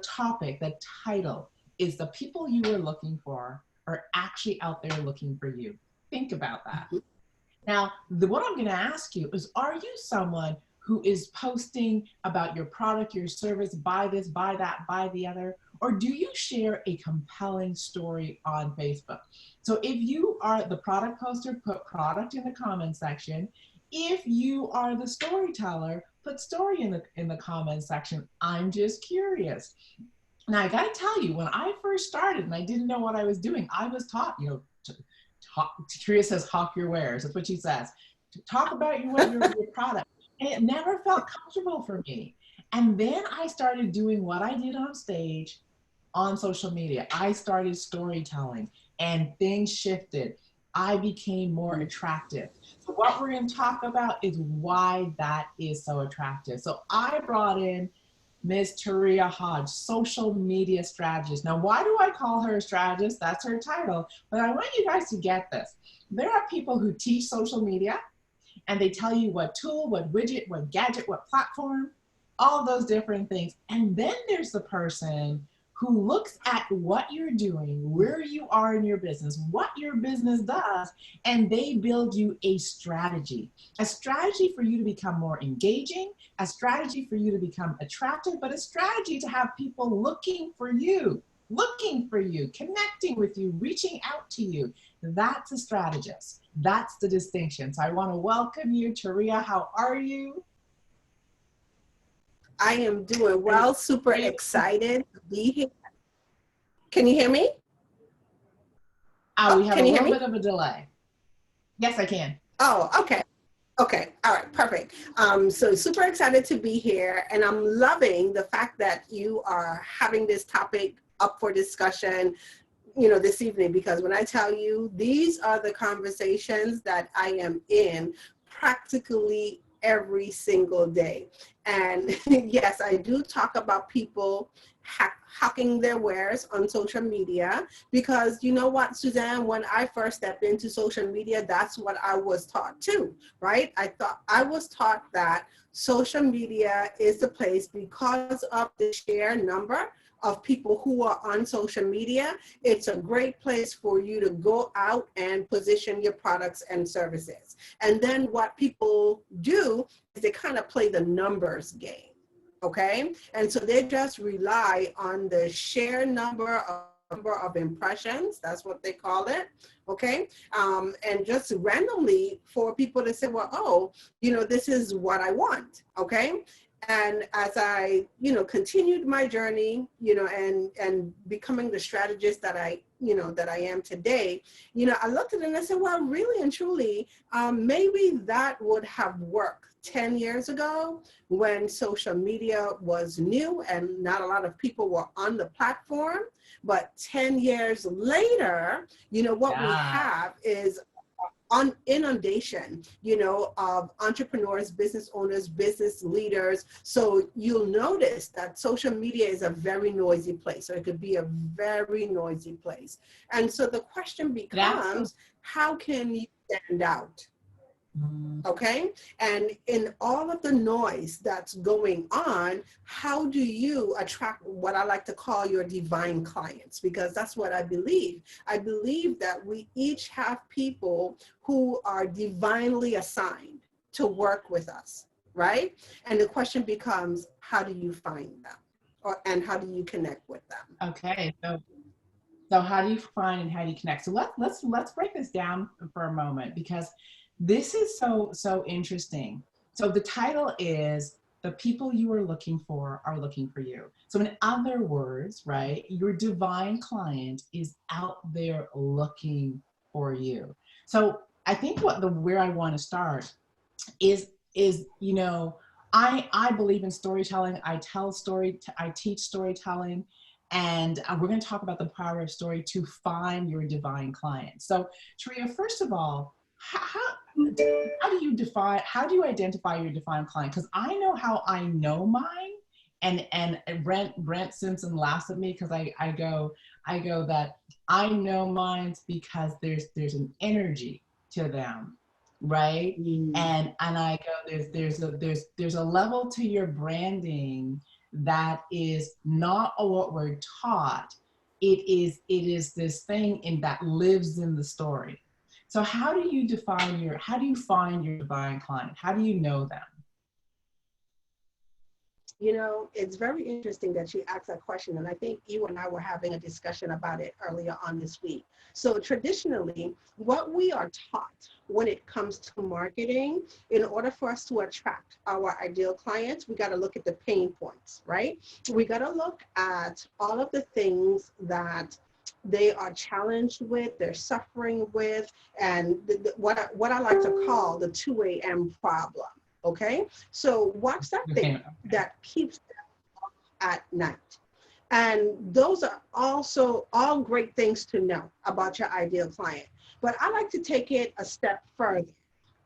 topic, the title is the people you are looking for are actually out there looking for you. Think about that. Now, what I'm going to ask you is, are you someone who is posting about your product, your service, buy this, buy that, buy the other? Or do you share a compelling story on Facebook? So if you are the product poster, put product in the comment section. If you are the storyteller, put story in the comment section. I'm just curious. Now, I got to tell you, when I first started and I didn't know what I was doing, I was taught, Tria says, hawk your wares. That's what she says. Talk about your product. And it never felt comfortable for me. And then I started doing what I did on stage on social media. I started storytelling and things shifted. I became more attractive. So what we're going to talk about is why that is so attractive. So I brought in Ms. Taria Hodge, social media strategist. Now, why do I call her a strategist? That's her title. But I want you guys to get this. There are people who teach social media, and they tell you what tool, what widget, what gadget, what platform, all those different things. And then there's the person who looks at what you're doing, where you are in your business, what your business does, and they build you a strategy for you to become more engaging, a strategy for you to become attractive, but a strategy to have people looking for you, connecting with you, reaching out to you. That's a strategist. That's the distinction. So I want to welcome you, Taria. How are you? I am doing well, super excited to be here. Can you hear me? We have a little bit of a delay. Yes, I can. Oh, okay. Okay, all right, perfect. So super excited to be here, and I'm loving the fact that you are having this topic up for discussion, this evening, because when I tell you, these are the conversations that I am in practically every single day. And yes, I do talk about people hawking their wares on social media, because you know what, Suzanne, when I first stepped into social media, that's what I was taught too, right? I was taught that social media is the place because of the sheer number of people who are on social media. It's a great place for you to go out and position your products and services. And then what people do is they kind of play the numbers game, okay? And so they just rely on the sheer number of impressions, that's what they call it, okay? And just randomly for people to say, well, oh, this is what I want, okay? And as I, continued my journey, and becoming the strategist that I am today, I looked at it and I said, well, really and truly, maybe that would have worked 10 years ago when social media was new and not a lot of people were on the platform. But 10 years later, what we have is on inundation, of entrepreneurs, business owners, business leaders. So you'll notice that social media is a very noisy place, or it could be a very noisy place. And so the question becomes, how can you stand out? Okay, and in all of the noise that's going on, how do you attract what I like to call your divine clients? Because that's what I believe. I believe that we each have people who are divinely assigned to work with us, right? And the question becomes, how do you find them, and how do you connect with them? Okay, so how do you find and how do you connect? So let's break this down for a moment, because this is so interesting. So the title is The People You Are Looking For Are Looking For You. So in other words, right, your divine client is out there looking for you. So I think where I want to start is I believe in storytelling. I teach storytelling. And we're going to talk about the power of story to find your divine client. So Taria, first of all, how do you identify your divine client? Because I know how I know mine, and Brent Simpson laughs at me because I go that I know mine because there's an energy to them, right? And I go there's a level to your branding that is not what we're taught. It is this thing in that lives in the story. So how do you find your divine client? How do you know them? You know, it's very interesting that you asked that question. And I think you and I were having a discussion about it earlier on this week. So traditionally, what we are taught when it comes to marketing, in order for us to attract our ideal clients, we got to look at the pain points, right? We got to look at all of the things that they are challenged with, they're suffering with, and what I like to call the 2 a.m. problem. Okay, so what's that thing that keeps them at night? And those are also all great things to know about your ideal client. But I like to take it a step further,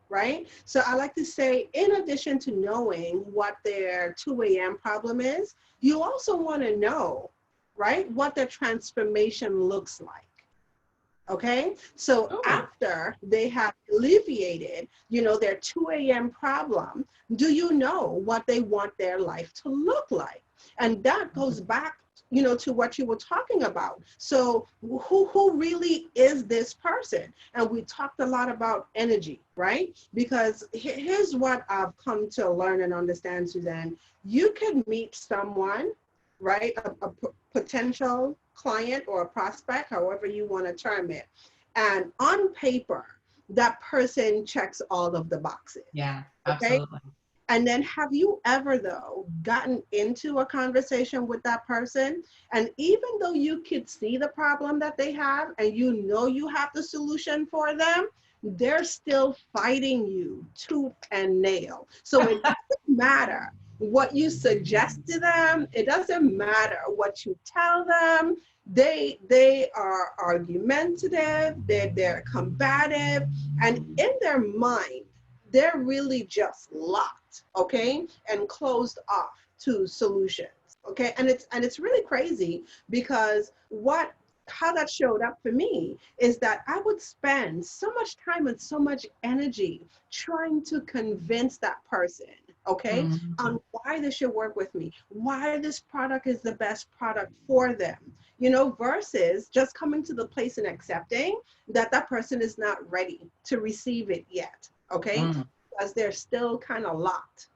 right? So I like to say, in addition to knowing what their 2 a.m. problem is, you also want to know, right, what their transformation looks like. Okay, so after they have alleviated, their 2 a.m. problem, do you know what they want their life to look like? And that goes back, to what you were talking about. So who really is this person? And we talked a lot about energy, right? Because here's what I've come to learn and understand, Suzanne. You can meet someone, right? A potential client or a prospect, however you want to term it. And on paper, that person checks all of the boxes. Yeah, okay? absolutely. And then have you ever, though, gotten into a conversation with that person? And even though you could see the problem that they have and you have the solution for them, they're still fighting you tooth and nail. So it doesn't matter what you suggest to them. It doesn't matter what you tell them. They are argumentative, they're combative, and in their mind, they're really just locked, okay, and closed off to solutions, okay. And it's really crazy because how that showed up for me is that I would spend so much time and so much energy trying to convince that person, okay, on why they should work with me, why this product is the best product for them, versus just coming to the place and accepting that that person is not ready to receive it yet, okay, because they're still kind of locked,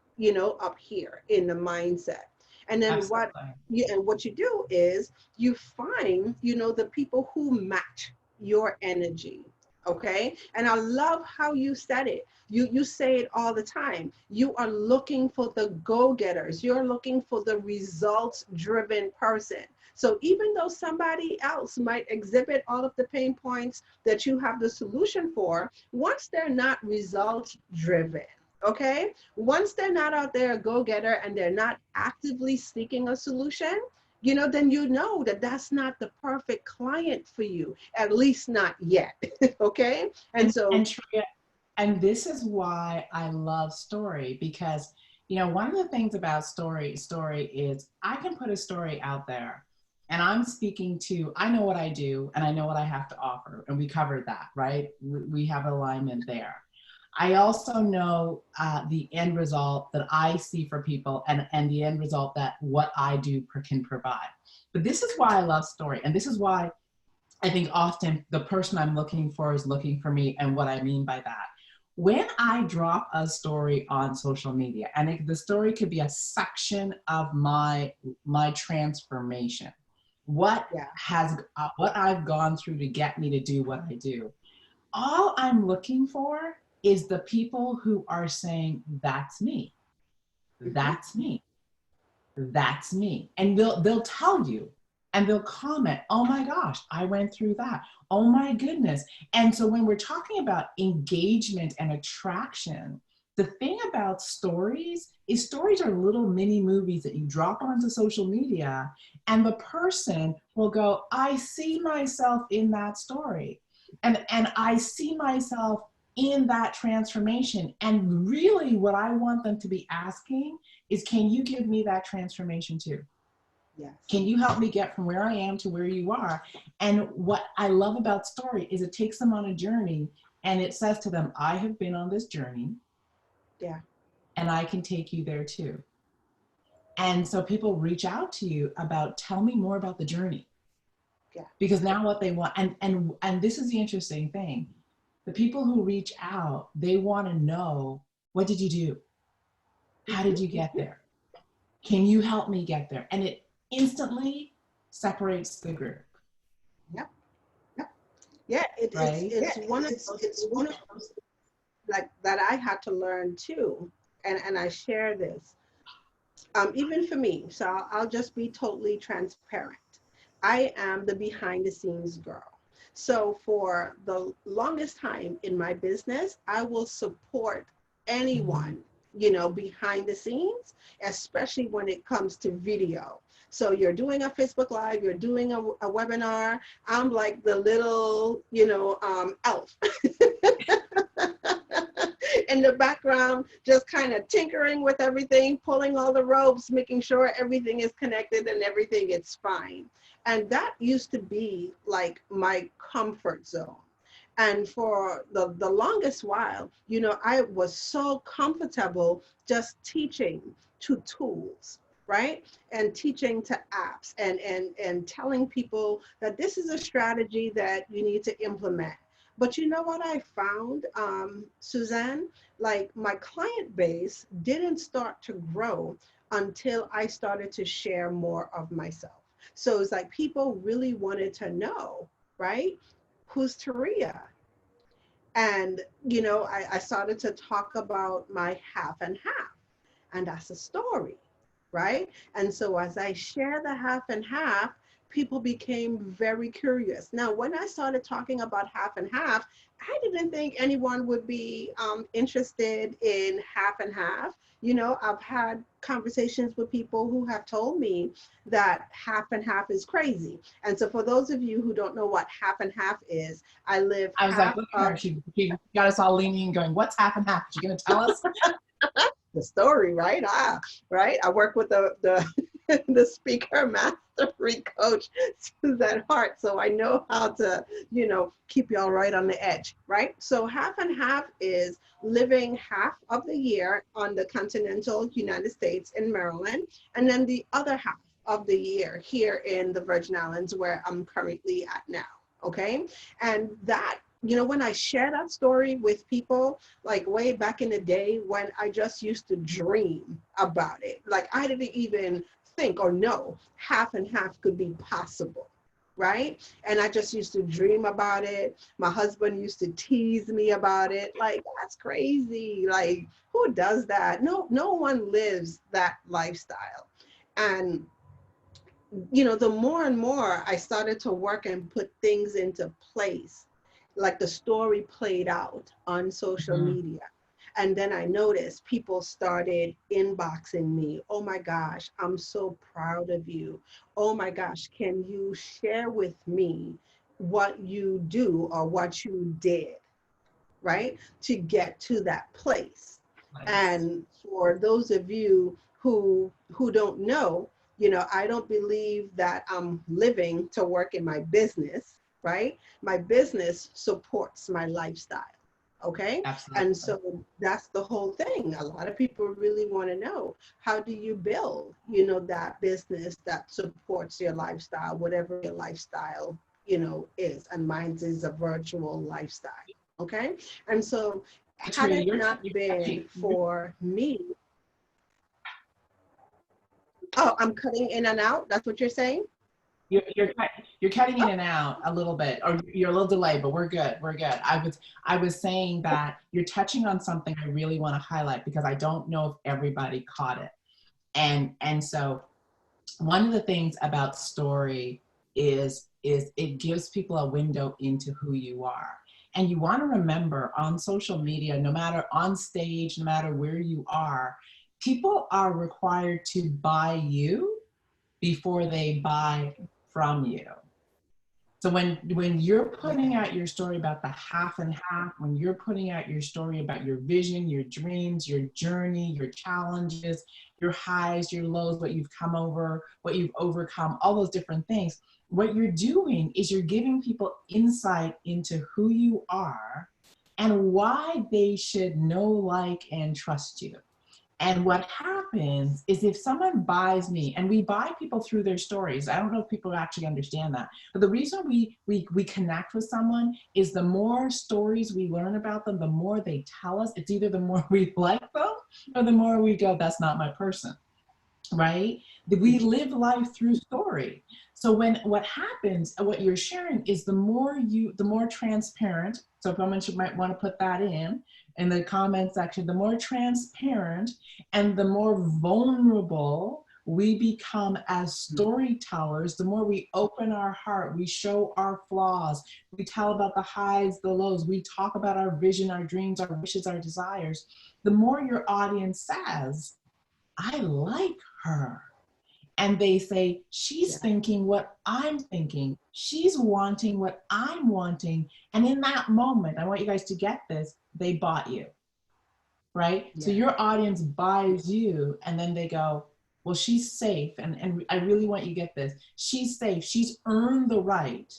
up here in the mindset. And then what you do is you find, the people who match your energy. Okay. And I love how you said it. You say it all the time. You are looking for the go-getters. You're looking for the results-driven person. So even though somebody else might exhibit all of the pain points that you have the solution for, once they're not results-driven, okay? Once they're not out there a go-getter and they're not actively seeking a solution, then that that's not the perfect client for you, at least not yet, okay? And Tria, and this is why I love story, because one of the things about story is I can put a story out there and I'm speaking to, I know what I do and I know what I have to offer, and we covered that, right? We have alignment there. I also know the end result that I see for people, and the end result that what I do can provide. But this is why I love story, and this is why I think often the person I'm looking for is looking for me, and what I mean by that. When I drop a story on social media, and the story could be a section of my transformation, what I've gone through to get me to do what I do, all I'm looking for is the people who are saying, that's me, that's me, that's me. And they'll tell you, and they'll comment, oh my gosh, I went through that. Oh my goodness. And so when we're talking about engagement and attraction, the thing about stories is stories are little mini movies that you drop onto social media, and the person will go, I see myself in that story. And I see myself in that transformation. And really what I want them to be asking is, can you give me that transformation too? Yes. Can you help me get from where I am to where you are? And what I love about story is it takes them on a journey, and it says to them, I have been on this journey. Yeah. And I can take you there too. And so people reach out to you about, tell me more about the journey. Yeah. Because now what they want, and this is the interesting thing, the people who reach out, they want to know, what did you do? How did you get there? Can you help me get there? And it instantly separates the group. Yep. Yep. Yeah, Right? it's one of those, It's one of those. like that I had to learn too, and I share this. Even for me, so I'll just be totally transparent. I am the behind the scenes girl. So for the longest time in my business, I will support anyone, behind the scenes, especially when it comes to video. So you're doing a Facebook Live, you're doing a webinar. I'm like the little, elf in the background, just kind of tinkering with everything, pulling all the ropes, making sure everything is connected and everything is fine. And that used to be like my comfort zone. And for the longest while, I was so comfortable just teaching to tools, right? And teaching to apps and telling people that this is a strategy that you need to implement. But you know what I found, Suzanne? Like my client base didn't start to grow until I started to share more of myself. So it's like people really wanted to know, right? Who's Taria? And, I started to talk about my half and half, and that's a story, right? And so as I share the half and half, people became very curious. Now, when I started talking about half and half, I didn't think anyone would be interested in half and half. I've had conversations with people who have told me that half and half is crazy. And so for those of you who don't know what half and half is, I live I was like, half look at her. of She got us all leaning and going, what's half and half? Is she going to tell us? the story, right? Right. I work with the the speaker mastery coach, Suzanne Hart. So I know how to, keep y'all right on the edge, right? So half and half is living half of the year on the continental United States in Maryland, and then the other half of the year here in the Virgin Islands where I'm currently at now. Okay. And that, when I share that story with people, like way back in the day when I just used to dream about it, like I didn't even think or know half and half could be possible, right? And I just used to dream about it. My husband used to tease me about it, like, that's crazy. Like, who does that? No one lives that lifestyle. And the more and more I started to work and put things into place, like the story played out on social Mhm. media. And then I noticed people started inboxing me. Oh my gosh, I'm so proud of you. Oh my gosh, can you share with me what you do or what you did, right? To get to that place. Nice. And for those of you who don't know, I don't believe that I'm living to work in my business, right? My business supports my lifestyle. Okay. And Absolutely. so that's the whole thing. A lot of people really want to know, how do you build, that business that supports your lifestyle, whatever your lifestyle, is. And mine is a virtual lifestyle. Okay. And so had Tria, it not you're been catching, for me, oh, I'm cutting in and out. That's what you're saying? you're cutting in Oh, and out a little bit, or you're a little delayed, but we're good. We're good. I was saying that you're touching on something I really want to highlight because I don't know if everybody caught it. And so one of the things about story is it gives people a window into who you are. And you want to remember, on social media, no matter on stage, no matter where you are, people are required to buy you before they buy from you. So when you're putting out your story about the half and half, when you're putting out your story about your vision, your dreams, your journey, your challenges, your highs, your lows, what you've come over, what you've overcome, all those different things, what you're doing is you're giving people insight into who you are and why they should know, like, and trust you. And what happens is if someone buys me, and we buy people through their stories. I don't know if people actually understand that. But the reason we connect with someone is the more stories we learn about them, the more they tell us. It's either the more we like them or the more we go, that's not my person, right? We live life through story. So when what happens, what you're sharing is the more transparent. So someone might want to put that in the comment section. The more transparent and the more vulnerable we become as storytellers, the more we open our heart, we show our flaws, we tell about the highs, the lows, we talk about our vision, our dreams, our wishes, our desires, the more your audience says, I like her. And they say, she's thinking what I'm thinking. She's wanting what I'm wanting. And in that moment, I want you guys to get this, they bought you, right? So your audience buys you, and then they go, well, she's safe. And I really want you to get this. She's safe. She's earned the right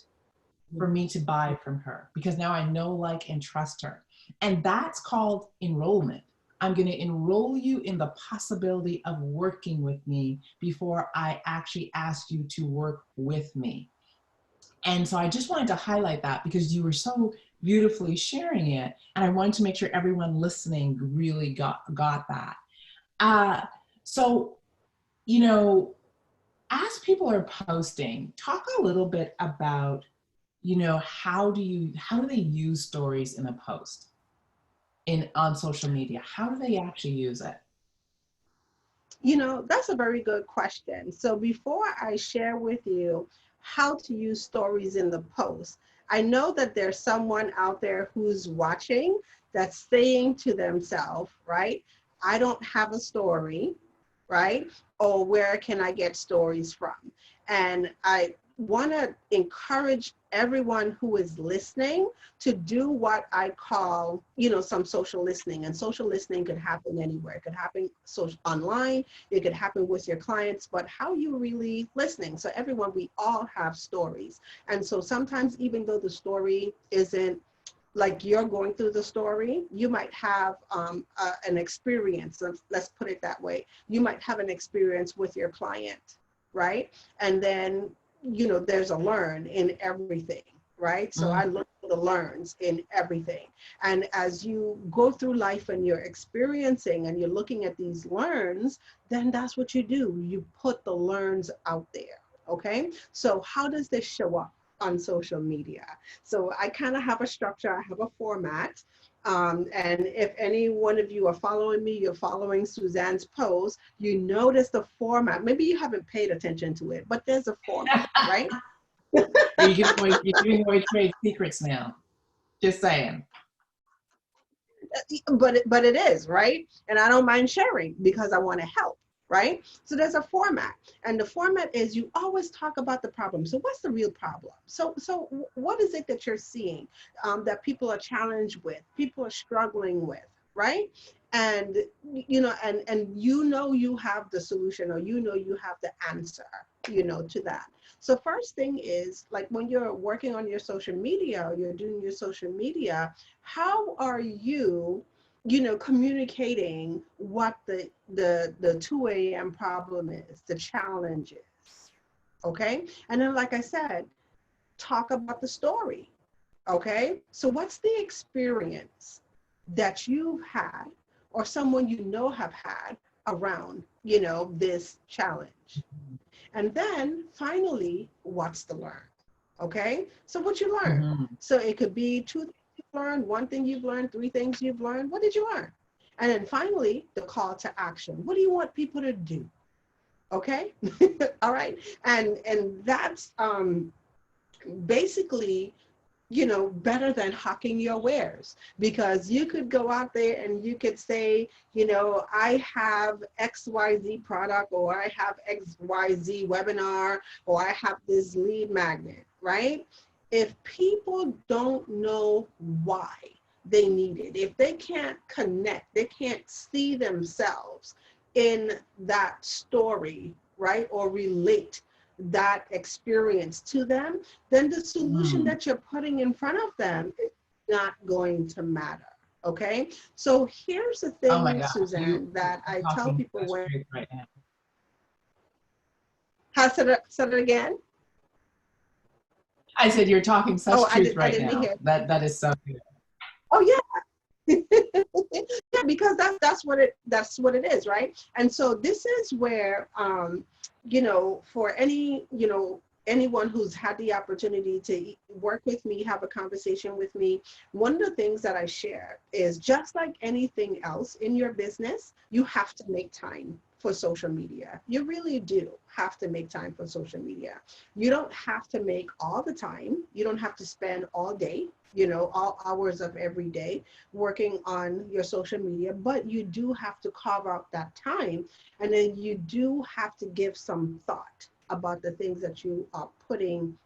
for me to buy from her because now I know, like, and trust her. And that's called enrollment. I'm going to enroll you in the possibility of working with me before I actually ask you to work with me. And so I just wanted to highlight that because you were so beautifully sharing it. And I wanted to make sure everyone listening really got that. So, you know, as people are posting, talk a little bit about, you know, how do they use stories in a post on social media? How do they actually use it? You know, that's a very good question. So before I share with you how to use stories in the post, I know that there's someone out there who's watching that's saying to themselves, right? I don't have a story, right? Or where can I get stories from? And I want to encourage everyone who is listening to do what I call, you know, some social listening. And social listening could happen anywhere. It could happen online, it could happen with your clients, but how you really listening. So everyone, we all have stories. And so sometimes, even though the story isn't like you're going through the story, you might have an experience, let's put it that way. You might have an experience with your client, right? And then, you know, there's a learn in everything, right? So I look for the learns in everything. And as you go through life and you're experiencing and you're looking at these learns, then that's what you do. You put the learns out there, okay? So how does this show up on social media? So I kind of have a structure, I have a format. And if any one of you are following me, you're following Suzanne's post, you notice the format. Maybe you haven't paid attention to it, but there's a format, right? You're giving away trade secrets now. Just saying. But it is, right? And I don't mind sharing because I want to help, right? So there's a format, and the format is you always talk about the problem. So what's the real problem? So what is it that you're seeing that people are challenged with, people are struggling with, right? And you know, and you know you have the solution, or you know you have the answer, you know, to that. So first thing is, like, when you're working on your social media or you're doing your social media, how are you, you know, communicating what the 2 a.m. problem is, the challenge is, okay? And then, like I said, talk about the story, okay? So what's the experience that you've had or someone you know have had around, you know, this challenge? And then finally, what's the learn? Okay, so what you learn. So it could be 2 things you've learned, 1 thing you've learned, 3 things you've learned. What did you learn? And then finally, the call to action. What do you want people to do? Okay, all right. And that's basically, you know, better than hawking your wares, because you could go out there and you could say, you know, I have XYZ product, or I have XYZ webinar, or I have this lead magnet, right? If people don't know why they need it, if they can't connect, they can't see themselves in that story, right? Or relate that experience to them, then the solution that you're putting in front of them is not going to matter. Okay. So here's the Oh my thing, gosh, Suzanne, that you're I tell talking people such when, truth right now. said it again. I said you're talking Oh, such truth I right didn't now. hear. That is so good. Oh yeah. Yeah, because that's what it is, right? And so this is where for anyone who's had the opportunity to work with me, have a conversation with me, one of the things that I share is, just like anything else in your business, you have to make time for social media. You really do have to make time for social media. You don't have to make all the time. You don't have to spend all day, all hours of every day working on your social media, but you do have to carve out that time. And then you do have to give some thought about the things that you are putting,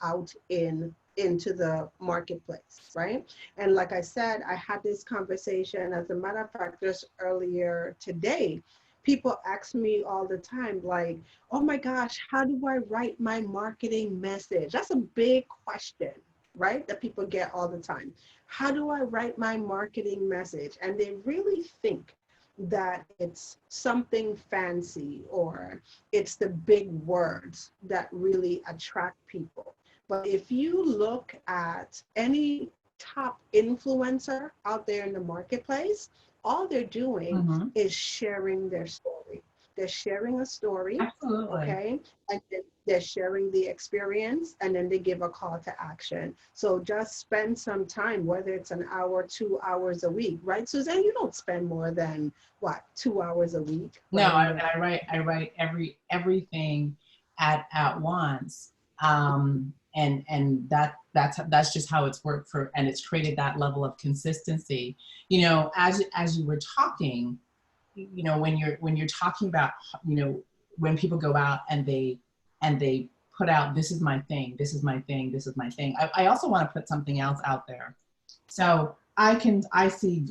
out into the marketplace, right? And like I said, I had this conversation, as a matter of fact, just earlier today. People ask me all the time, like, oh my gosh, how do I write my marketing message? That's a big question, right? That people get all the time. How do I write my marketing message? And they really think that it's something fancy, or it's the big words that really attract people. But if you look at any top influencer out there in the marketplace, all they're doing Hmm. is sharing their story. They're sharing a story, Absolutely. okay? And then they're sharing the experience, and then they give a call to action. So just spend some time, whether it's an hour, 2 hours a week, right? Suzanne, you don't spend more than what, 2 hours a week No, writing your. I write everything at once. And that's just how it's worked for, and it's created that level of consistency. As you were talking, when you're talking about, when people go out and they put out, this is my thing, this is my thing, this is my thing. I also want to put something else out there. So I see,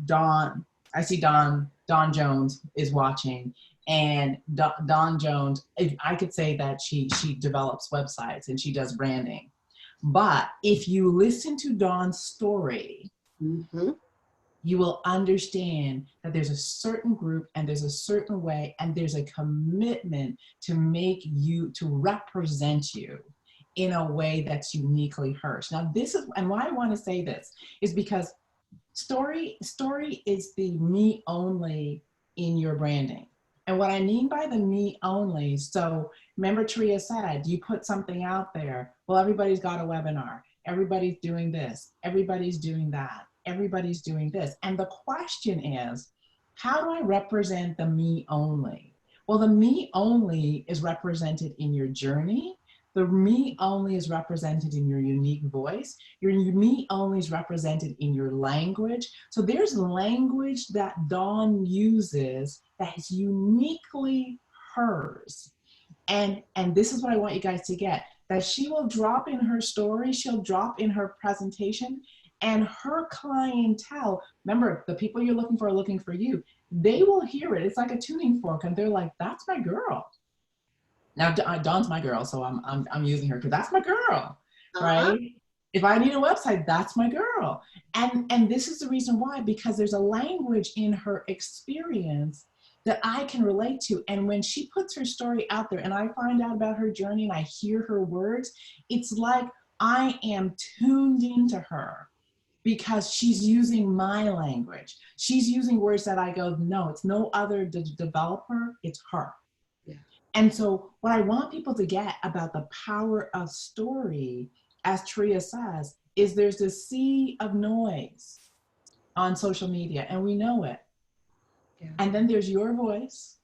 Dawn, I see Dawn Jones is watching, and Dawn Jones, I could say that she develops websites and she does branding. But if you listen to Dawn's story, Mm-hmm. you will understand that there's a certain group and there's a certain way and there's a commitment to represent you in a way that's uniquely hers. Now, this is, and why I want to say this is because story is the me only in your branding. And what I mean by the me only, so remember Tria said, you put something out there, well, everybody's got a webinar, everybody's doing this, everybody's doing that, everybody's doing this. And the question is, how do I represent the me only? Well, the me only is represented in your journey. The me only is represented in your unique voice. Your me only is represented in your language. So there's language that Dawn uses that is uniquely hers. And this is what I want you guys to get, that she will drop in her story, she'll drop in her presentation, and her clientele, remember, the people you're looking for are looking for you. They will hear it. It's like a tuning fork, and they're like, that's my girl. Now, Dawn's my girl, so I'm using her because that's my girl, Uh-huh. right? If I need a website, that's my girl. And this is the reason why, because there's a language in her experience that I can relate to. And when she puts her story out there and I find out about her journey and I hear her words, it's like I am tuned into her because she's using my language. She's using words that I go, no, it's no other developer, it's her. Yeah. And so, what I want people to get about the power of story, as Tria says, is there's this sea of noise on social media, and we know it. Yeah. And then there's your voice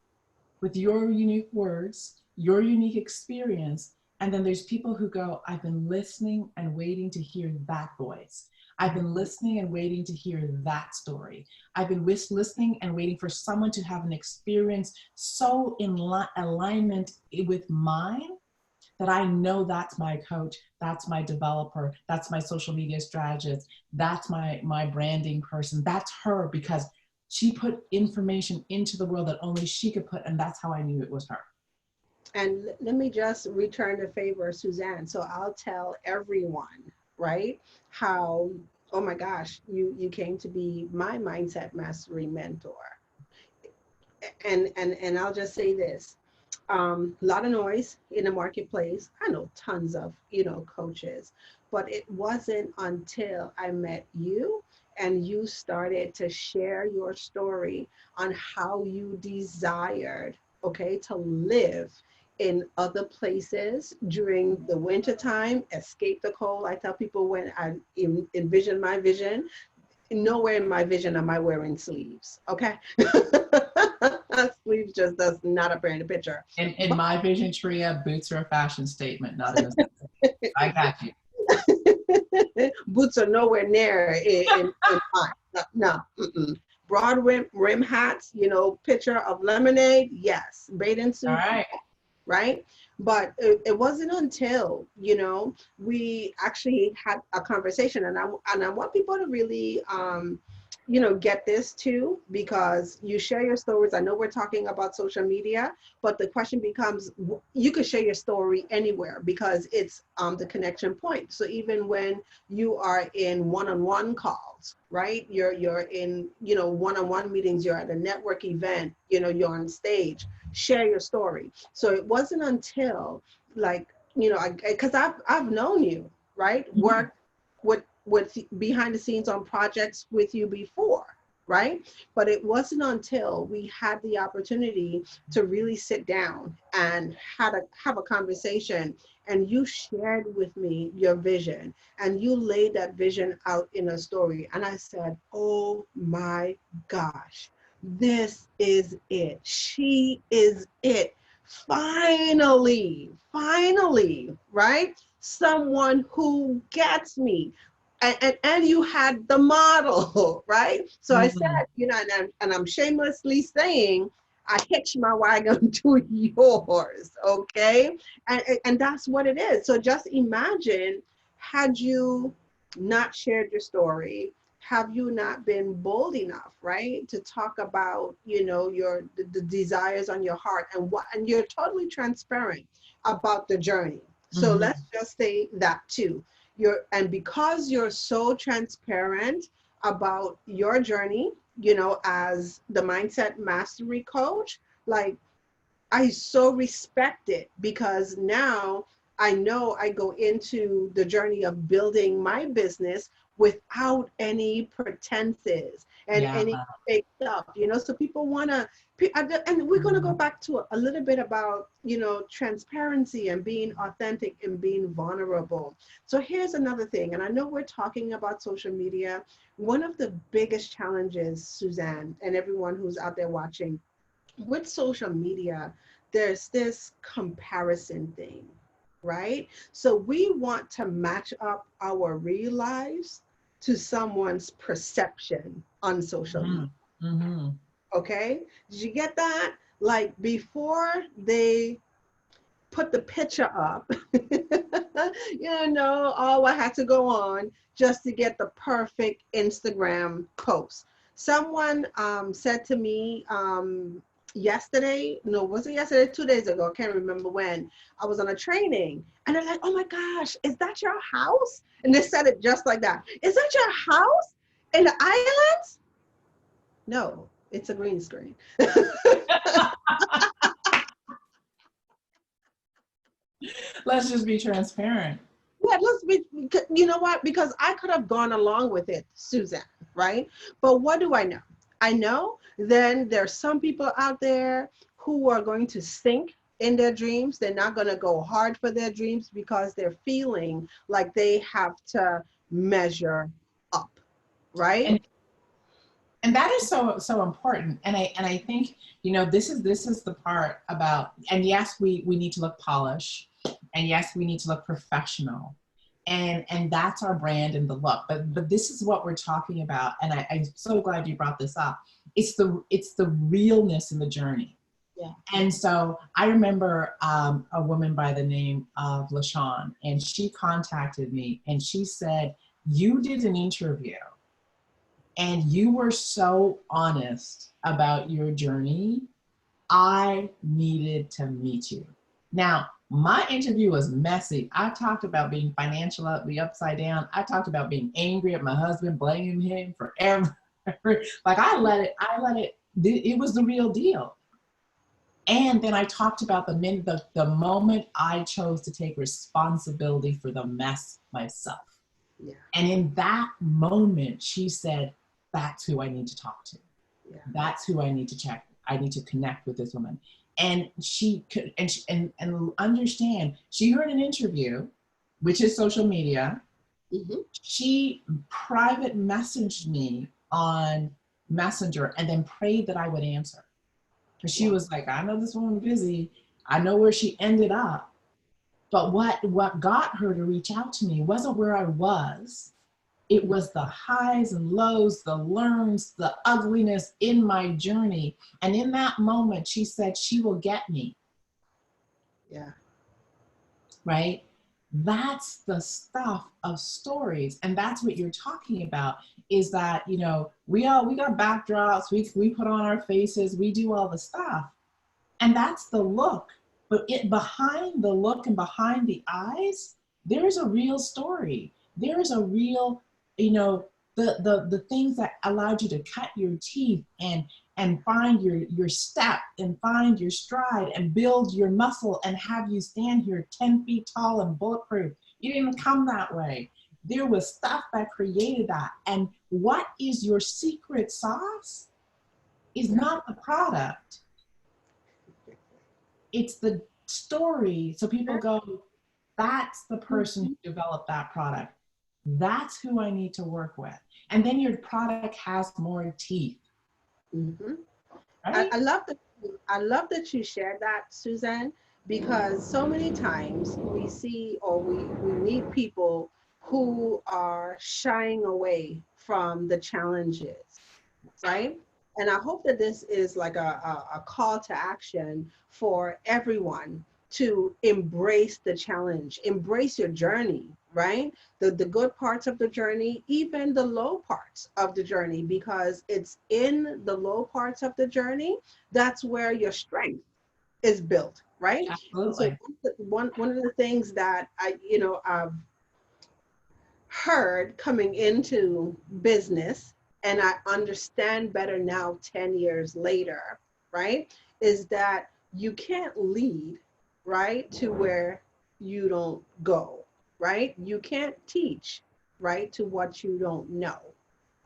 with your unique words, your unique experience. And then there's people who go, I've been listening and waiting to hear that voice. I've been listening and waiting to hear that story. I've been listening and waiting for someone to have an experience so in alignment with mine that I know that's my coach, that's my developer, that's my social media strategist, that's my branding person, that's her, because she put information into the world that only she could put, and that's how I knew it was her. And let me just return the favor, Suzanne. So I'll tell everyone, right, how Oh my gosh, you came to be my mindset mastery mentor. And I'll just say this. A lot of noise in the marketplace. I know tons of, coaches, but it wasn't until I met you and you started to share your story on how you desired, okay, to live in other places during the winter time, escape the cold. I tell people when I envision my vision, nowhere in my vision am I wearing sleeves. Okay. Sleeves just does not appear in the picture. In my vision, Tria, boots are a fashion statement, not a necessity. I got you. Boots are nowhere near in mine. No, no, mm-mm. Broad rim hats, pitcher of lemonade, yes. Bathing All suits, right. right? But it wasn't until, we actually had a conversation, and I want people to really, get this too, because you share your stories. I know we're talking about social media, but the question becomes, you could share your story anywhere because it's the connection point. So even when you are in one-on-one calls, right? You're in, one-on-one meetings, you're at a network event, you're on stage, share your story. So it wasn't until, like, because I've known you, right? Mhm. Worked with behind the scenes on projects with you before, right? But it wasn't until we had the opportunity to really sit down and have a conversation, and you shared with me your vision, and you laid that vision out in a story, and I said, oh my gosh, this is it. She is it. Finally, right? Someone who gets me. And you had the model, right? So I said, Mhm. and I'm shamelessly saying, I hitched my wagon to yours, okay? And that's what it is. So just imagine, had you not shared your story, have you not been bold enough, right, to talk about, the desires on your heart, and you're totally transparent about the journey. So Mhm. let's just say that too. And because you're so transparent about your journey, as the mindset mastery coach, like, I so respect it, because now I know I go into the journey of building my business without any pretenses and Yeah. any fake stuff, so people want to, and we're going to go back to a little bit about, transparency and being authentic and being vulnerable. So here's another thing, and I know we're talking about social media. One of the biggest challenges, Suzanne, and everyone who's out there watching, with social media, there's this comparison thing, right? So we want to match up our real lives to someone's perception on social media. Mhm. Mhm. Okay? Did you get that? Like, before they put the picture up, all I had to go on just to get the perfect Instagram post. Someone said to me yesterday, no, was it yesterday? 2 days ago, I can't remember when. I was on a training, and they're like, oh my gosh, is that your house? And they said it just like that. Is that your house in the islands? No, it's a green screen. Let's just be transparent. Yeah, let's be, you know what? Because I could have gone along with it, Suzanne, right? But what do I know? I know then there's some people out there who are going to sink in their dreams. They're not going to go hard for their dreams because they're feeling like they have to measure up, right? And and that is so important. And I think, this is the part about, and yes, we need to look polished, and yes, we need to look professional, and that's our brand and the look. But this is what we're talking about, and I'm so glad you brought this up. It's the realness in the journey. Yeah. And so I remember a woman by the name of LaShawn, and she contacted me and she said, you did an interview and you were so honest about your journey. I needed to meet you. Now, My interview was messy. I talked about being financially upside down. I talked about being angry at my husband, blaming him for every, like it was the real deal. And then I talked about the moment I chose to take responsibility for the mess myself. Yeah. And in that moment, she said, that's who I need to talk to. Yeah. That's who I need to check. I need to connect with this woman. And she could, and understand, she heard an interview, which is social media. Mm-hmm. She private messaged me on Messenger and then prayed that I would answer. Because she was like, I know this woman's busy. I know where she ended up. But what got her to reach out to me wasn't where I was. It was the highs and lows, the learns, the ugliness in my journey. And in that moment, she said, she will get me. Yeah. Right? That's the stuff of stories. And that's what you're talking about, is that, you know, we got backdrops, we put on our faces, we do all the stuff. And that's the look. But behind the look and behind the eyes, there's a real story. There is a real, you know, the things that allowed you to cut your teeth and find your step and find your stride and build your muscle and have you stand here 10 feet tall and bulletproof. You didn't come that way. There was stuff that created that. And what is your secret sauce is not the product. It's the story. So people go, that's the person who developed that product. That's who I need to work with. And then your product has more teeth. Mm-hmm. Right? I love that you shared that, Suzanne, because so many times we see or we meet people who are shying away from the challenges, right? And I hope that this is like a call to action for everyone to embrace the challenge, embrace your journey, right? The good parts of the journey, even the low parts of the journey, because it's in the low parts of the journey that's where your strength is built, right? And so Absolutely. one of the things that I've heard coming into business, and I understand better now 10 years later, right, is that you can't lead, right, to where you don't go, right? You can't teach, right, to what you don't know,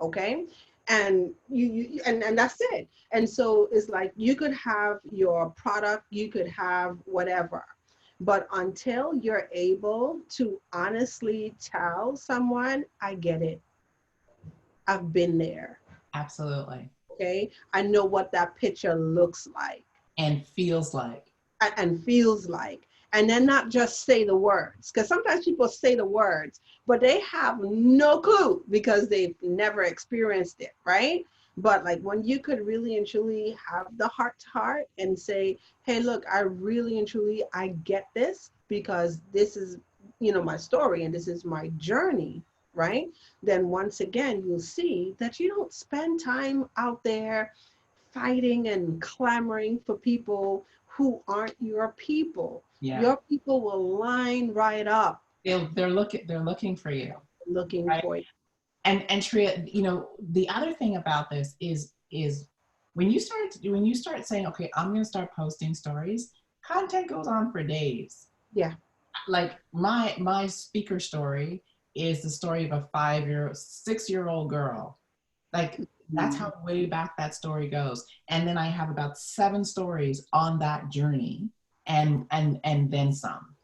okay? And and that's it. And so it's like you could have your product, you could have whatever, but until you're able to honestly tell someone, I get it, I've been there, Absolutely. okay? I know what that picture looks like And feels like. and feels like. And then not just say the words, because sometimes people say the words, but they have no clue because they've never experienced it, right? But like when you could really and truly have the heart to heart and say, hey, look, I really and truly, I get this because this is, my story and this is my journey, right? Then once again, you'll see that you don't spend time out there fighting and clamoring for people who aren't your people. Yeah. Your people will line right up They're looking for you. looking Right? for you. And Tria, the other thing about this is when you start saying, okay, I'm going to start posting stories, content goes on for days. Yeah. Like my speaker story is the story of a 6-year-old girl. Like that's how way back that story goes. And then I have about 7 stories on that journey and then some.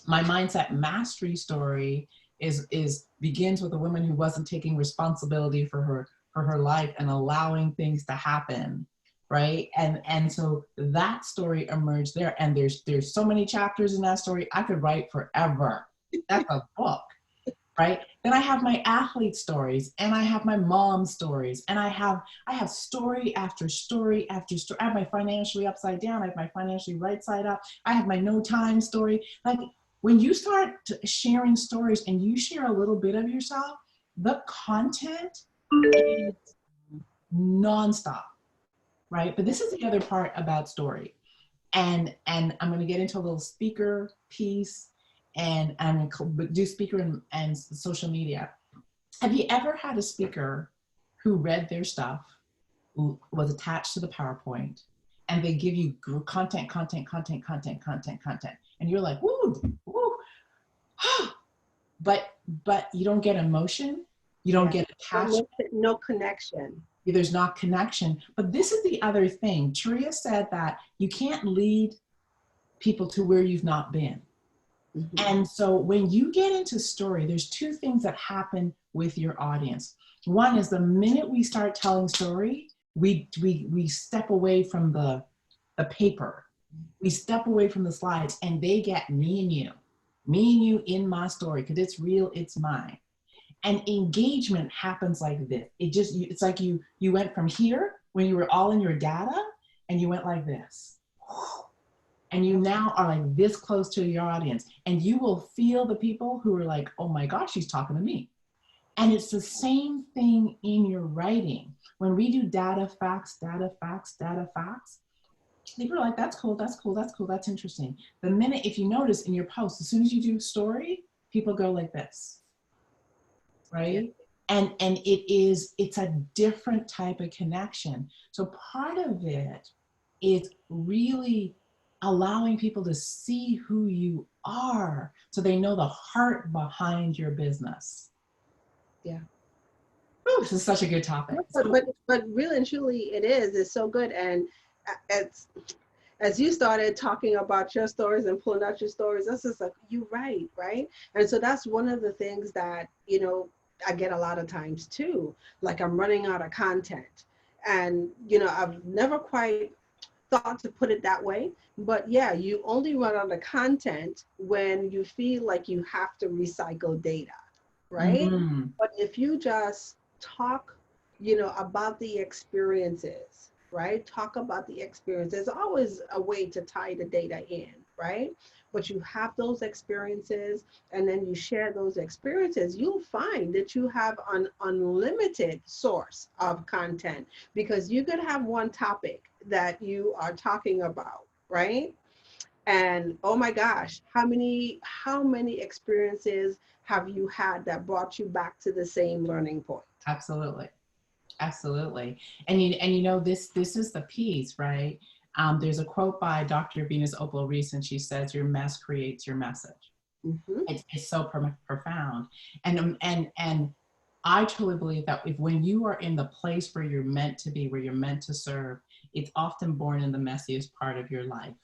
My mindset mastery story is begins with a woman who wasn't taking responsibility for her life and allowing things to happen, right? And so that story emerged there, and there's so many chapters in that story I could write forever. That's a book, right? Then I have my athlete stories, and I have my mom stories, and I have story after story after story. I have my financially upside down, I have my financially right side up, I have my no time story. Like when you start sharing stories and you share a little bit of yourself, the content is nonstop, right? But this is the other part about story. and I'm going to get into a little speaker piece, and I'm going to do speaker and social media. Have you ever had a speaker who read their stuff, was attached to the PowerPoint, and they give you content, and you're like, woo, woo, but you don't get emotion, you don't get attachment, no connection. there's not connection. But this is the other thing. Tria said that you can't lead people to where you've not been. Mm-hmm. And so when you get into story, there's two things that happen with your audience. One is the minute we start telling story, we step away from the paper. We step away from the slides, and they get me and you in my story, because it's real, it's mine. And engagement happens like this. It's like you went from here when you were all in your data, and you went like this. And you now are like this close to your audience, and you will feel the people who are like, oh my gosh, she's talking to me. And it's the same thing in your writing. When we do data, facts, people are like, that's cool, that's interesting. The minute, if you notice in your post, as soon as you do story, people go like this, right? And it's a different type of connection. So part of it is really allowing people to see who you are, so they know the heart behind your business. Yeah. Ooh, this is such a good topic. But really and truly, it's so good. And as you started talking about your stories and pulling out your stories, that's just like, you right? And so that's one of the things that, I get a lot of times too, like I'm running out of content. And, I've never quite thought to put it that way, but yeah, you only run out of content when you feel like you have to recycle data, right? Mm-hmm. But if you just talk, about the experiences, right? Talk about the experience. There's always a way to tie the data in, right? But you have those experiences, and then you share those experiences, you'll find that you have an unlimited source of content, because you could have one topic that you are talking about, right? And oh my gosh, how many experiences have you had that brought you back to the same learning point? Absolutely. And this is the piece, right? There's a quote by Dr. Venus Opal Reese, and she says, your mess creates your message. Mm-hmm. It's so profound. And I truly believe that when you are in the place where you're meant to be, where you're meant to serve, it's often born in the messiest part of your life.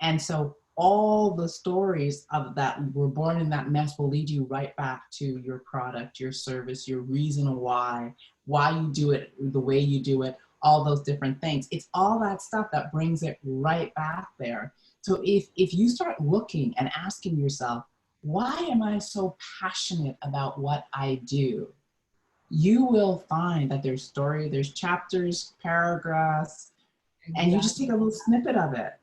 And so all the stories of that were born in that mess will lead you right back to your product, your service, your reason why you do it the way you do it, all those different things. It's all that stuff that brings it right back there. So if you start looking and asking yourself, why am I so passionate about what I do? You will find that there's story, there's chapters, paragraphs, and you just take a little snippet of it.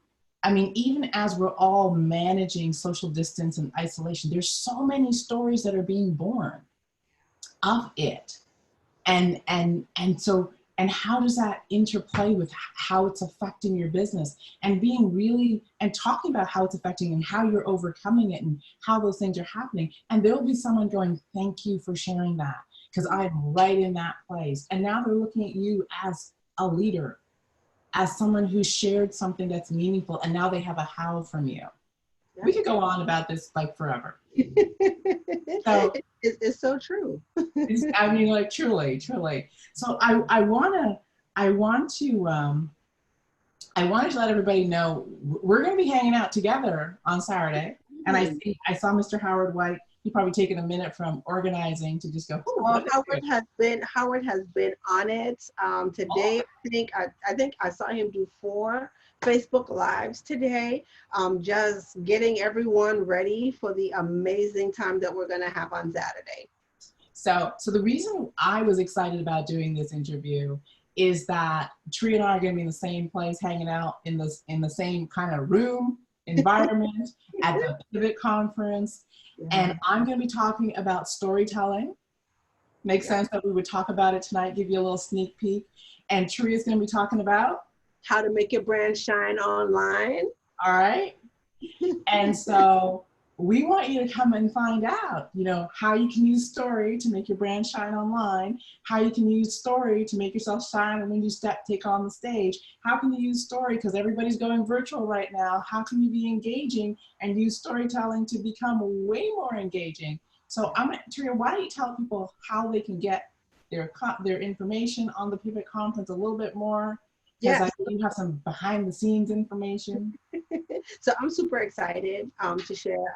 I mean, even as we're all managing social distance and isolation, there's so many stories that are being born of it. And how does that interplay with how it's affecting your business, and talking about how it's affecting and how you're overcoming it and how those things are happening. And there'll be someone going, thank you for sharing that, because I'm right in that place. And now they're looking at you as a leader, as someone who shared something that's meaningful, and now they have a how from you. Yeah. We could go on about this like forever. So it's so true. I mean, like truly. So I want to let everybody know we're going to be hanging out together on Saturday. And I saw Mr. Howard White. He probably taken a minute from organizing to just go. Well, Howard has been on it today. I think I saw him do 4 Facebook Lives today, just getting everyone ready for the amazing time that we're going to have on Saturday. So the reason I was excited about doing this interview is that Tria and I are going to be in the same place, hanging out in the same kind of room environment at the Pivot Conference. Yeah. And I'm going to be talking about storytelling. Makes sense that we would talk about it tonight, give you a little sneak peek. And Tria is going to be talking about how to make your brand shine online. All right. And so we want you to come and find out, how you can use story to make your brand shine online, how you can use story to make yourself shine when you take on the stage. How can you use story because everybody's going virtual right now? How can you be engaging and use storytelling to become way more engaging? So Taria, why don't you tell people how they can get their information on the Pivot Conference a little bit more? Because I Yes. know you have some behind the scenes information. So I'm super excited to share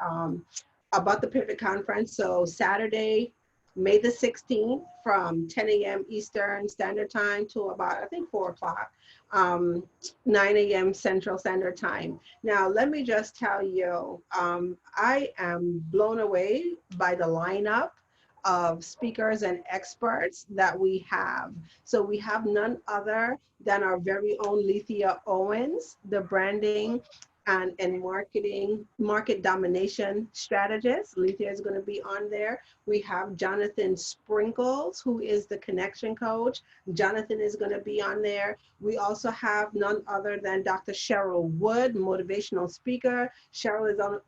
about the Pivot Conference. So Saturday, May the 16th from 10 a.m. Eastern Standard Time to about, I think, 4 o'clock, 9 a.m. Central Standard Time. Now, let me just tell you, I am blown away by the lineup of speakers and experts that we have. So we have none other than our very own Lethea Owens, the branding and market domination strategist. Lethea is going to be on there. We have Jonathan Sprinkles, who is the connection coach. Jonathan is going to be on there. We also have none other than Dr. Cheryl Wood, motivational speaker. Cheryl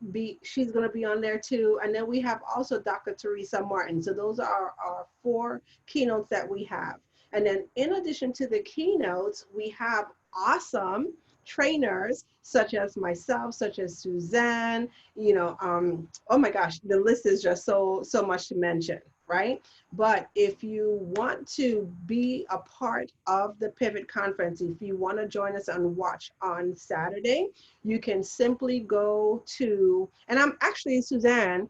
she's going to be on there too. And then we have also Dr. Teresa Martin. So those are our 4 keynotes that we have. And then in addition to the keynotes, we have awesome trainers such as myself, such as Suzanne, oh my gosh, the list is just so much to mention, right? But if you want to be a part of the Pivot Conference, if you want to join us and watch on Saturday, you can simply go to, and I'm actually, Suzanne,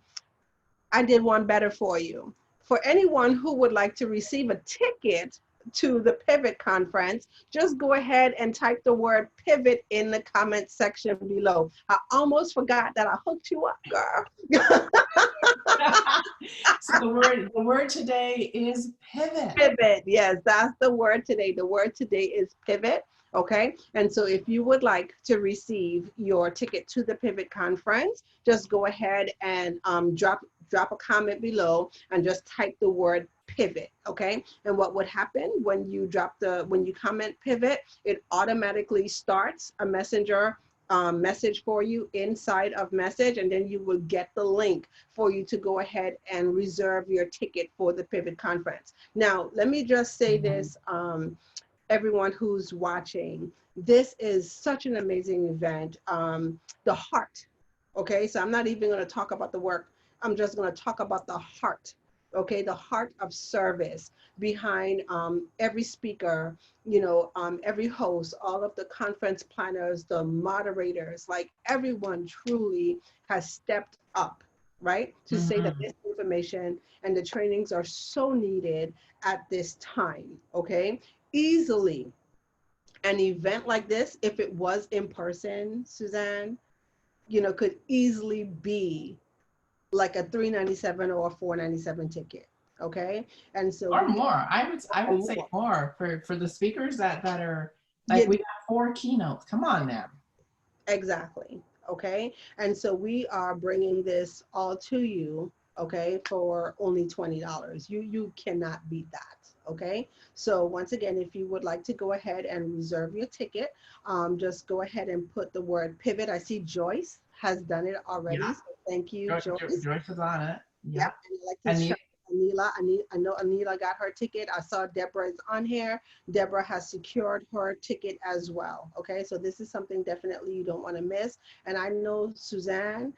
I did one better for you. For anyone who would like to receive a ticket to the Pivot Conference, just go ahead and type the word pivot in the comment section below. I almost forgot that I hooked you up, girl. So the word today is pivot. Pivot, yes, that's the word today. The word today is pivot. Okay, and so if you would like to receive your ticket to the Pivot Conference, just go ahead and drop a comment below and just type the word pivot. Okay, and what would happen when you comment pivot, it automatically starts a messenger message for you inside of message, and then you will get the link for you to go ahead and reserve your ticket for the Pivot Conference. Now, let me just say this, everyone who's watching, this is such an amazing event. The heart, okay? So I'm not even gonna talk about the work. I'm just gonna talk about the heart, okay? The heart of service behind every speaker, every host, all of the conference planners, the moderators, like everyone truly has stepped up, right? To say that this information and the trainings are so needed at this time, okay? Easily, an event like this, if it was in person, Suzanne, could easily be like a $397 or a $497 ticket. Okay, and so Or more. I would say more for the speakers that are like, we got 4 keynotes. Come on now. Exactly. Okay, and so we are bringing this all to you, okay, for only $20. You cannot beat that. Okay, so once again, if you would like to go ahead and reserve your ticket, just go ahead and put the word pivot. I see Joyce has done it already. Yeah. So thank you, Joyce. Joyce is on it. Yeah. Yep. And I'd like to shout Anila. I know Anila got her ticket. I saw Deborah is on here. Deborah has secured her ticket as well. Okay, so this is something definitely you don't want to miss. And I know Suzanne,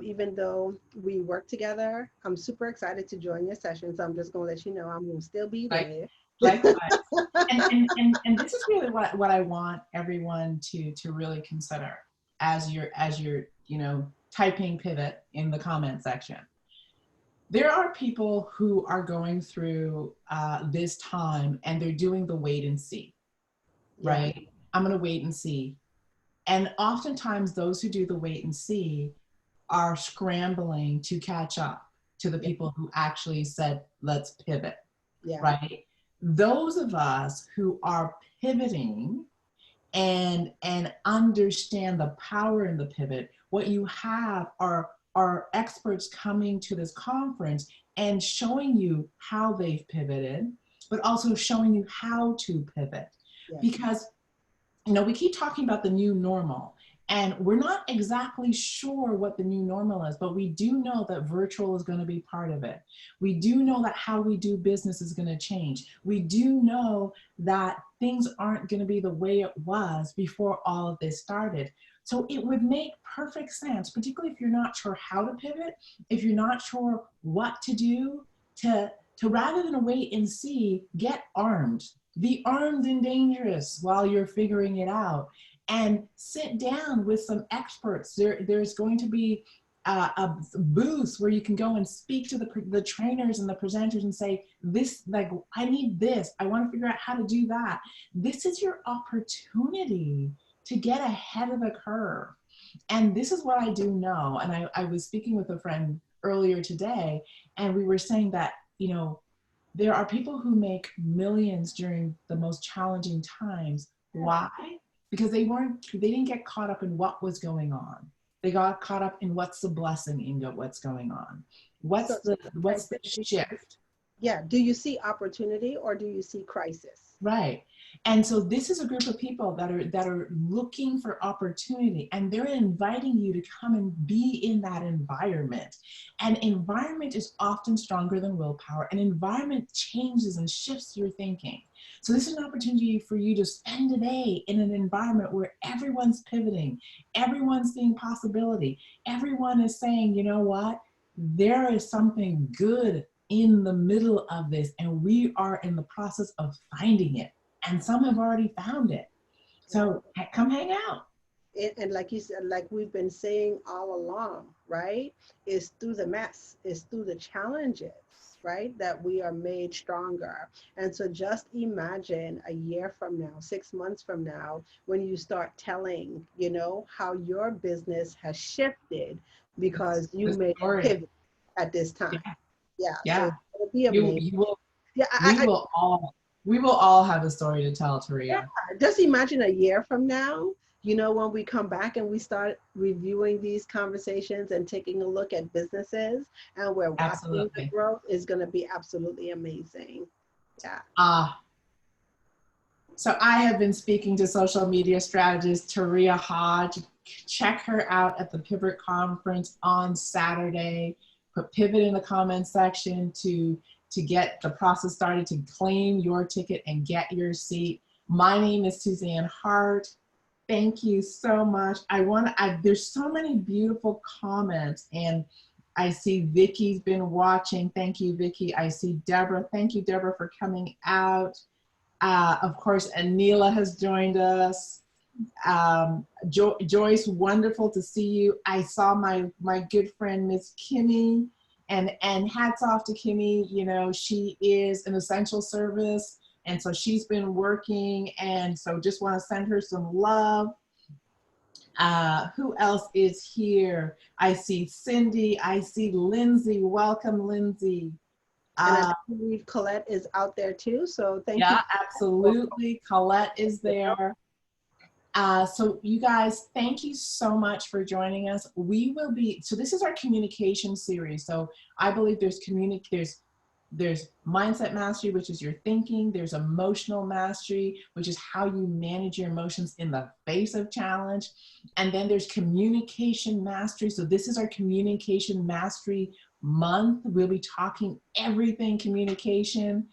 even though we work together, I'm super excited to join your session. So I'm just going to let you know I'm going to still be there. Likewise. And this is really what I want everyone to really consider as you're typing pivot in the comment section. There are people who are going through this time and they're doing the wait and see, right? Yeah. I'm going to wait and see. And oftentimes those who do the wait and see are scrambling to catch up to the people who actually said, let's pivot, right? Those of us who are pivoting and understand the power in the pivot, what you have are experts coming to this conference and showing you how they've pivoted, but also showing you how to pivot. Because we keep talking about the new normal, And we're not exactly sure what the new normal is, but we do know that virtual is going to be part of it. We do know that how we do business is going to change. We do know that things aren't going to be the way it was before all of this started. So it would make perfect sense, particularly if you're not sure how to pivot, if you're not sure what to do, to rather than wait and see, get armed. Be armed and dangerous while you're figuring it out, and sit down with some experts. There's going to be a booth where you can go and speak to the trainers and the presenters and say, this, like, I need this. I want to figure out how to do that. This is your opportunity to get ahead of the curve. And this is what I do know. And I was speaking with a friend earlier today, and we were saying that, there are people who make millions during the most challenging times. Why? Because they didn't get caught up in what was going on. They got caught up in what's the blessing in what's going on. What's the shift? Yeah. Do you see opportunity or do you see crisis? Right. And so this is a group of people that are looking for opportunity, and they're inviting you to come and be in that environment. And environment is often stronger than willpower. And environment changes and shifts your thinking. So this is an opportunity for you to spend a day in an environment where everyone's pivoting, everyone's seeing possibility, everyone is saying, you know what, there is something good in the middle of this, and we are in the process of finding it. And some have already found it. So come hang out. And like you said, like we've been saying all along, right? It's through the mess, it's through the challenges, right, that we are made stronger. And so just imagine a year from now, 6 months from now, when you start telling, how your business has shifted because you made a pivot at this time. Yeah. So it'll be amazing. We will all have a story to tell, Taria. Yeah. Just imagine a year from now, when we come back and we start reviewing these conversations and taking a look at businesses, and we're watching the growth, is going to be absolutely amazing. Yeah. So I have been speaking to social media strategist Taria Hodge. Check her out at the Pivot Conference on Saturday. Put Pivot in the comments section to get the process started to claim your ticket and get your seat. My name is Suzanne Hart. Thank you so much. There's so many beautiful comments, and I see Vicky's been watching. Thank you, Vicky. I see Deborah. Thank you, Deborah, for coming out. Of course, Anila has joined us. Joyce, wonderful to see you. I saw my good friend, Miss Kimmy, and hats off to Kimmy. She is an essential service, and so she's been working, and so just want to send her some love. Who else is here? I see Cindy. I see Lindsay. Welcome, Lindsay. And I believe Colette is out there too. So thank you. Yeah, absolutely. Colette is there. So you guys, thank you so much for joining us. So this is our communication series. So I believe there's mindset mastery, which is your thinking. There's emotional mastery, which is how you manage your emotions in the face of challenge. And then there's communication mastery. So this is our communication mastery month. We'll be talking everything communication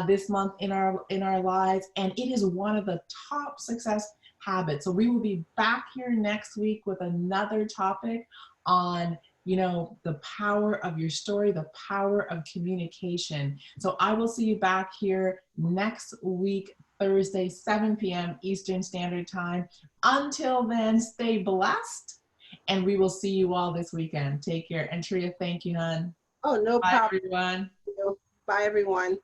this month in our lives. And it is one of the top success habits. So we will be back here next week with another topic on the power of your story, the power of communication. So I will see you back here next week, Thursday, 7 p.m. Eastern Standard Time. Until then, stay blessed, and we will see you all this weekend. Take care. And Tria, thank you, hon. Oh, no problem. Bye, everyone. Bye, everyone.